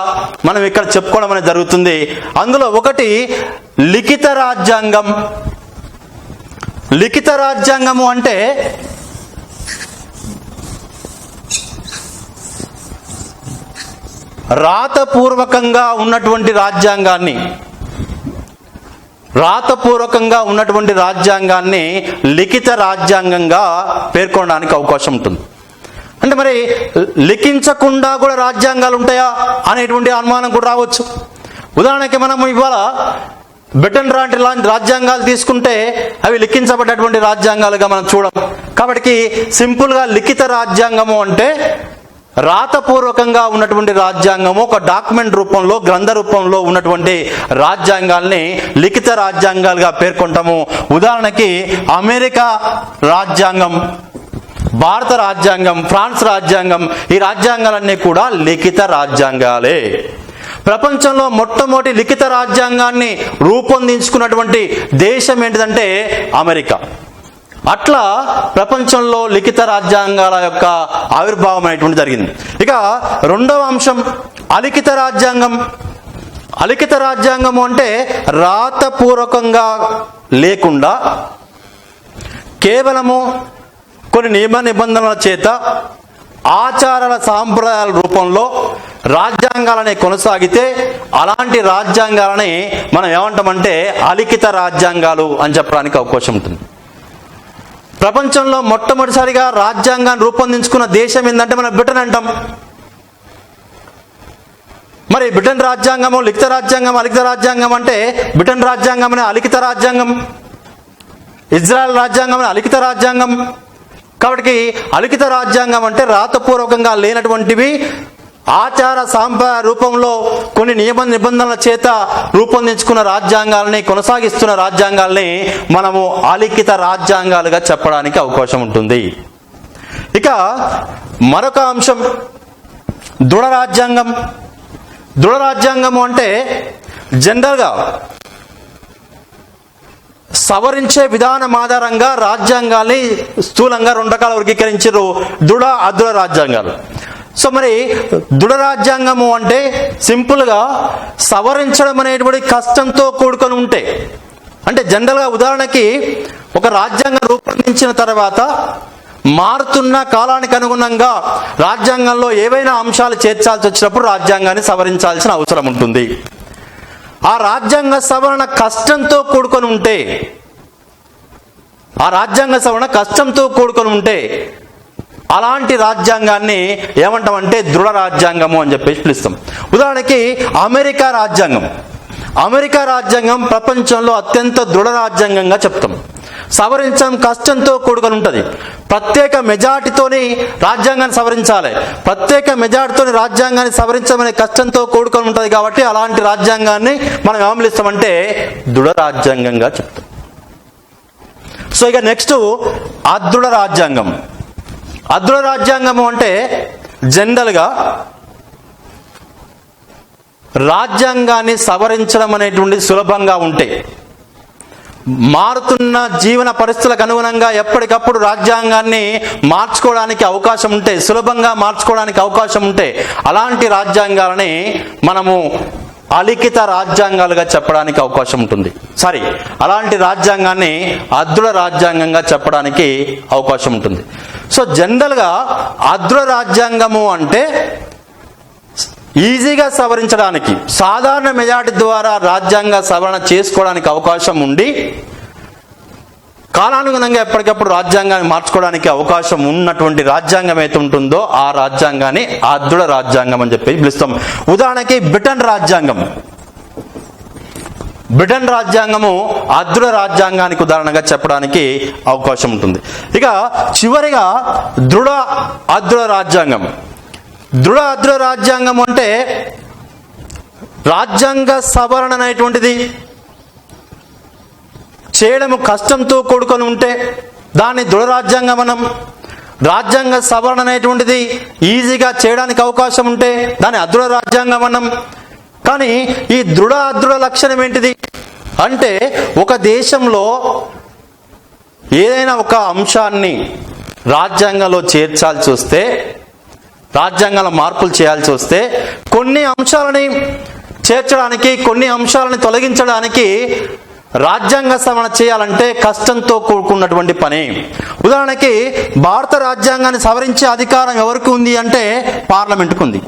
మనం ఇక్కడ చెప్పుకోవడం అనేది జరుగుతుంది. అందులో ఒకటి లిఖిత రాజ్యాంగం. లిఖిత రాజ్యాంగము అంటే రాతపూర్వకంగా ఉన్నటువంటి రాజ్యాంగాన్ని, రాతపూర్వకంగా ఉన్నటువంటి రాజ్యాంగాన్ని లిఖిత రాజ్యాంగంగా పేర్కొనడానికి అవకాశం ఉంటుంది. అంటే మరి లిఖించకుండా కూడా రాజ్యాంగాలు ఉంటాయా అనేటువంటి అనుమానం కూడా రావచ్చు. ఉదాహరణకి మనం ఇవాళ బ్రిటన్ లాంటి రాజ్యాంగాలు తీసుకుంటే అవి లిఖించబడ్డటువంటి రాజ్యాంగాలుగా మనం చూడం. కాబట్టి సింపుల్గా లిఖిత రాజ్యాంగము అంటే రాతపూర్వకంగా ఉన్నటువంటి రాజ్యాంగము, ఒక డాక్యుమెంట్ రూపంలో, గ్రంథ రూపంలో ఉన్నటువంటి రాజ్యాంగాల్ని లిఖిత రాజ్యాంగాలుగా పేర్కొంటాము. ఉదాహరణకి అమెరికా రాజ్యాంగం, భారత రాజ్యాంగం, ఫ్రాన్స్ రాజ్యాంగం, ఈ రాజ్యాంగాలన్నీ కూడా లిఖిత రాజ్యాంగాలే. ప్రపంచంలో మొట్టమొదటి లిఖిత రాజ్యాంగాన్ని రూపొందించుకున్నటువంటి దేశం ఏంటిదంటే అమెరికా. అట్లా ప్రపంచంలో లిఖిత రాజ్యాంగాల యొక్క ఆవిర్భావం అనేటువంటి జరిగింది. ఇక రెండవ అంశం అలిఖిత రాజ్యాంగం. అలిఖిత రాజ్యాంగము అంటే రాతపూర్వకంగా లేకుండా కేవలము కొన్ని నియమ నిబంధనల చేత, ఆచారాల సాంప్రదాయాల రూపంలో రాజ్యాంగాలని కొనసాగితే అలాంటి రాజ్యాంగాలని మనం ఏమంటామంటే అలిఖిత రాజ్యాంగాలు అని చెప్పడానికి అవకాశం ఉంటుంది. ప్రపంచంలో మొట్టమొదటిసారిగా రాజ్యాంగాన్ని రూపొందించుకున్న దేశం ఏంటంటే మనం బ్రిటన్ అంటాం. మరి బ్రిటన్ రాజ్యాంగము లిఖిత రాజ్యాంగం, అలిఖిత రాజ్యాంగం అంటే బ్రిటన్ రాజ్యాంగం అనే అలిఖిత రాజ్యాంగం, ఇజ్రాయెల్ రాజ్యాంగం అనే అలిఖిత రాజ్యాంగం. కాబట్టి అలిఖిత రాజ్యాంగం అంటే రాతపూర్వకంగా లేనటువంటివి, ఆచార సాంప్రదాయ రూపంలో కొన్ని నియమ నిబంధనల చేత రూపొందించుకున్న రాజ్యాంగాలని, కొనసాగిస్తున్న రాజ్యాంగాల్ని మనము అలిఖిత రాజ్యాంగాలుగా చెప్పడానికి అవకాశం ఉంటుంది. ఇక మరొక అంశం దృఢ రాజ్యాంగం. దృఢ రాజ్యాంగము అంటే జనరల్గా సవరించే విధానం ఆధారంగా రాజ్యాంగాల్ని స్థూలంగా 2 రకాల వర్గీకరించారు, దృఢ, అదృఢ రాజ్యాంగాలు. సో మరి దృఢ రాజ్యాంగము అంటే సింపుల్గా సవరించడం అనేటువంటి కష్టంతో కూడుకొని ఉంటే, అంటే జనరల్గా ఉదాహరణకి ఒక రాజ్యాంగం రూపొందించిన తర్వాత మారుతున్న కాలానికి అనుగుణంగా రాజ్యాంగంలో ఏవైనా అంశాలు చేర్చాల్సి వచ్చినప్పుడు రాజ్యాంగాన్ని సవరించాల్సిన అవసరం ఉంటుంది. ఆ రాజ్యాంగ సవరణ కష్టంతో కూడుకొని ఉంటే, ఆ రాజ్యాంగ సవరణ కష్టంతో కూడుకొని ఉంటే అలాంటి రాజ్యాంగాన్ని ఏమంటామంటే దృఢ రాజ్యాంగము అని చెప్పేసి పిలుస్తాం. ఉదాహరణకి అమెరికా రాజ్యాంగం. అమెరికా రాజ్యాంగం ప్రపంచంలో అత్యంత దృఢ రాజ్యాంగంగా చెప్తాం. సవరించడం కష్టంతో కూడుకొని ఉంటుంది. ప్రత్యేక మెజార్టీతోని రాజ్యాంగాన్ని సవరించాలి. ప్రత్యేక మెజార్టీతోని రాజ్యాంగాన్ని సవరించడం అనే కష్టంతో కూడుకొని ఉంటుంది. కాబట్టి అలాంటి రాజ్యాంగాన్ని మనం ఏమని పిలుస్తామంటే దృఢ రాజ్యాంగంగా చెప్తాం. సో ఇక నెక్స్ట్ అదృఢ రాజ్యాంగం. అదృఢ రాజ్యాంగము అంటే జనరల్గా రాజ్యాంగాన్ని సవరించడం అనేటువంటి సులభంగా ఉంటే, మారుతున్న జీవన పరిస్థితులకు అనుగుణంగా ఎప్పటికప్పుడు రాజ్యాంగాన్ని మార్చుకోవడానికి అవకాశం ఉంటే, సులభంగా మార్చుకోవడానికి అవకాశం ఉంటే అలాంటి రాజ్యాంగాలని మనము అలిఖిత రాజ్యాంగాలుగా చెప్పడానికి అవకాశం ఉంటుంది. అలాంటి రాజ్యాంగాన్ని అదృఢ రాజ్యాంగంగా చెప్పడానికి అవకాశం ఉంటుంది. సో జనరల్గా అదృఢ రాజ్యాంగము అంటే ఈజీగా సవరించడానికి, సాధారణ మెజారిటీ ద్వారా రాజ్యాంగ సవరణ చేసుకోవడానికి అవకాశం ఉండి కాలానుగుణంగా ఎప్పటికప్పుడు రాజ్యాంగాన్ని మార్చుకోవడానికి అవకాశం ఉన్నటువంటి రాజ్యాంగం అయితే ఉంటుందో ఆ రాజ్యాంగాన్ని అదృఢ రాజ్యాంగం అని చెప్పి పిలుస్తాం. ఉదాహరణకి బ్రిటన్ రాజ్యాంగము అదృఢ రాజ్యాంగానికి ఉదాహరణగా చెప్పడానికి అవకాశం ఉంటుంది. ఇక చివరిగా దృఢ అదృఢ రాజ్యాంగం అంటే రాజ్యాంగ సవరణ అనేటువంటిది చేయడము కష్టంతో కూడుకొని ఉంటే దాన్ని దృఢ రాజ్యాంగం అనం. రాజ్యాంగ సవరణ అనేటువంటిది ఈజీగా చేయడానికి అవకాశం ఉంటే దాన్ని అదృఢ రాజ్యాంగం అనం. కానీ ఈ అదృఢ లక్షణం ఏంటిది అంటే, ఒక దేశంలో ఏదైనా ఒక అంశాన్ని రాజ్యాంగంలో చేర్చాల్సి వస్తే, రాజ్యాంగంలో మార్పులు చేయాల్సి వస్తే కొన్ని అంశాలని చేర్చడానికి, కొన్ని అంశాలను తొలగించడానికి రాజ్యాంగ సవరణ చేయాలంటే కష్టంతో కూడుకున్నటువంటి పని. ఉదాహరణకి భారత రాజ్యాంగాన్ని సవరించే అధికారం ఎవరికి ఉంది అంటే పార్లమెంటుకు ఉంది.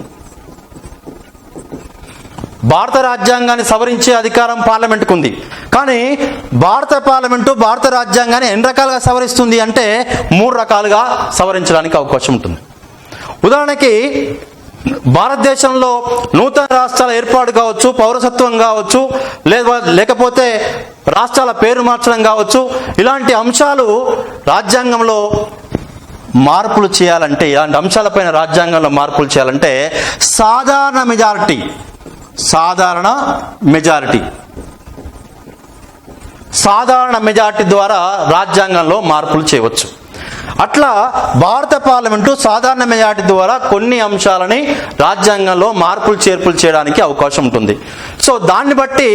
భారత రాజ్యాంగాన్ని సవరించే అధికారం పార్లమెంటుకు ఉంది. కానీ భారత పార్లమెంటు భారత రాజ్యాంగాన్ని ఎన్ని రకాలుగా సవరిస్తుంది అంటే 3 రకాలుగా సవరించడానికి అవకాశం ఉంటుంది. ఉదాహరణకి భారతదేశంలో నూతన రాష్ట్రాల ఏర్పాటు కావచ్చు, పౌరసత్వం కావచ్చు, లేకపోతే రాష్ట్రాల పేరు మార్చడం కావచ్చు, ఇలాంటి అంశాలు రాజ్యాంగంలో మార్పులు చేయాలంటే, ఇలాంటి అంశాలపైన రాజ్యాంగంలో మార్పులు చేయాలంటే సాధారణ మెజారిటీ ద్వారా రాజ్యాంగంలో మార్పులు చేయవచ్చు. అట్లా భారత పార్లమెంటు సాధారణ మెజారిటీ ద్వారా కొన్ని అంశాలని రాజ్యాంగంలో మార్పులు చేర్పులు చేయడానికి అవకాశం ఉంటుంది. సో దాన్ని బట్టి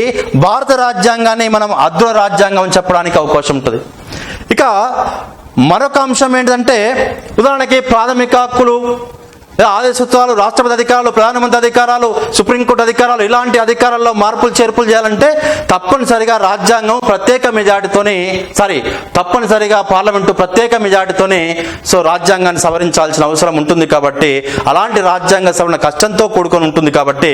భారత రాజ్యాంగాన్ని మనం అదృఢ రాజ్యాంగం అని చెప్పడానికి అవకాశం ఉంటుంది. ఇక మరొక అంశం ఏంటంటే, ఉదాహరణకి ప్రాథమిక హక్కులు, ఆదేశత్వాలు, రాష్ట్రపతి అధికారాలు, ప్రధానమంత్రి అధికారాలు, సుప్రీంకోర్టు అధికారాలు, ఇలాంటి అధికారాల్లో మార్పులు చేర్పులు చేయాలంటే తప్పనిసరిగా పార్లమెంటు ప్రత్యేక మెజారిటీతోనే రాజ్యాంగాన్ని సవరించాల్సిన అవసరం ఉంటుంది. కాబట్టి అలాంటి రాజ్యాంగ సవరణ కష్టంతో కూడుకొని ఉంటుంది. కాబట్టి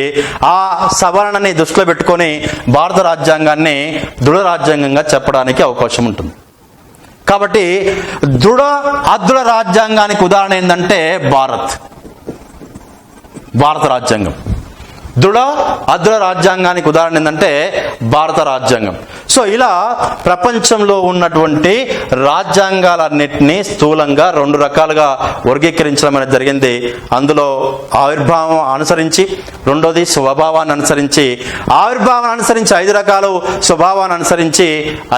ఆ సవరణని దృష్టిలో పెట్టుకొని భారత రాజ్యాంగాన్ని దృఢ రాజ్యాంగంగా చెప్పడానికి అవకాశం ఉంటుంది. కాబట్టి అదృఢ రాజ్యాంగానికి ఉదాహరణ ఏంటంటే భారత రాజ్యాంగం. అదృఢ రాజ్యాంగానికి ఉదాహరణ ఏంటంటే భారత రాజ్యాంగం. సో ఇలా ప్రపంచంలో ఉన్నటువంటి రాజ్యాంగాలన్నింటినీ స్థూలంగా 2 రకాలుగా వర్గీకరించడం అనేది జరిగింది. అందులో ఆవిర్భావం అనుసరించి, రెండోది స్వభావాన్ని అనుసరించి. ఆవిర్భావాన్ని అనుసరించి 5 రకాలు, స్వభావాన్ని అనుసరించి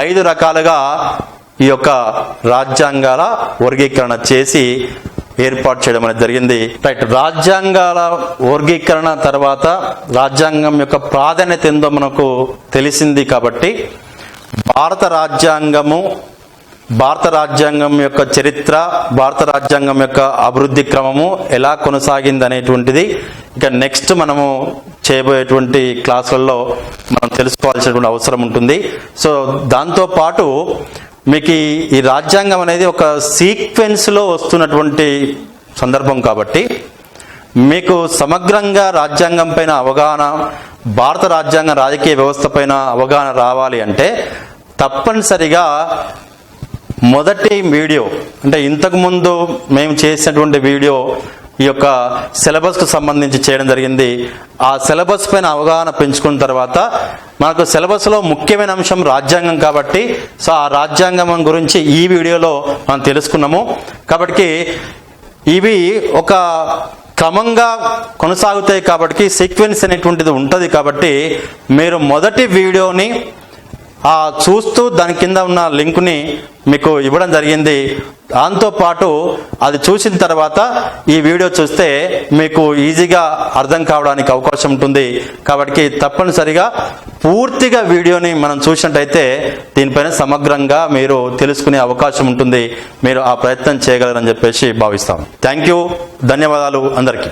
5 రకాలుగా ఈ యొక్క రాజ్యాంగాల వర్గీకరణ చేసి ఏర్పాటు చేయడం అనేది జరిగింది. రాజ్యాంగాల వర్గీకరణ తర్వాత రాజ్యాంగం యొక్క ప్రాధాన్యత ఏందో మనకు తెలిసింది. కాబట్టి భారత రాజ్యాంగం యొక్క చరిత్ర, భారత రాజ్యాంగం యొక్క అభివృద్ధి క్రమము ఎలా కొనసాగింది అనేటువంటిది ఇక నెక్స్ట్ మనము చేయబోయేటువంటి క్లాసులలో మనం తెలుసుకోవాల్సినటువంటి అవసరం ఉంటుంది. సో దాంతో పాటు మీకు ఈ రాజ్యాంగం అనేది ఒక సీక్వెన్స్లో వస్తున్నటువంటి సందర్భం కాబట్టి మీకు సమగ్రంగా రాజ్యాంగం పైన అవగాహన, భారత రాజ్యాంగ రాజకీయ వ్యవస్థ పైన అవగాహన రావాలి అంటే తప్పనిసరిగా మొదటి వీడియో అంటే ఇంతకుముందు మేము చేసినటువంటి వీడియో ఈ యొక్క సిలబస్కు సంబంధించి చేయడం జరిగింది. ఆ సిలబస్ పైన అవగాహన పెంచుకున్న తర్వాత మనకు సిలబస్లో ముఖ్యమైన అంశం రాజ్యాంగం కాబట్టి సో ఆ రాజ్యాంగం గురించి ఈ వీడియోలో మనం తెలుసుకున్నాము. కాబట్టి ఇవి ఒక క్రమంగా కొనసాగుతాయి కాబట్టి సీక్వెన్స్ అనేటువంటిది ఉంటుంది. కాబట్టి మీరు మొదటి వీడియోని చూస్తూ దాని కింద ఉన్న లింక్ని మీకు ఇవ్వడం జరిగింది. దాంతోపాటు అది చూసిన తర్వాత ఈ వీడియో చూస్తే మీకు ఈజీగా అర్థం కావడానికి అవకాశం ఉంటుంది. కాబట్టి తప్పనిసరిగా పూర్తిగా వీడియోని మనం చూసినట్టయితే దీనిపైన సమగ్రంగా మీరు తెలుసుకునే అవకాశం ఉంటుంది. మీరు ఆ ప్రయత్నం చేయగలరని చెప్పేసి భావిస్తాం. థ్యాంక్ యూ, ధన్యవాదాలు అందరికీ.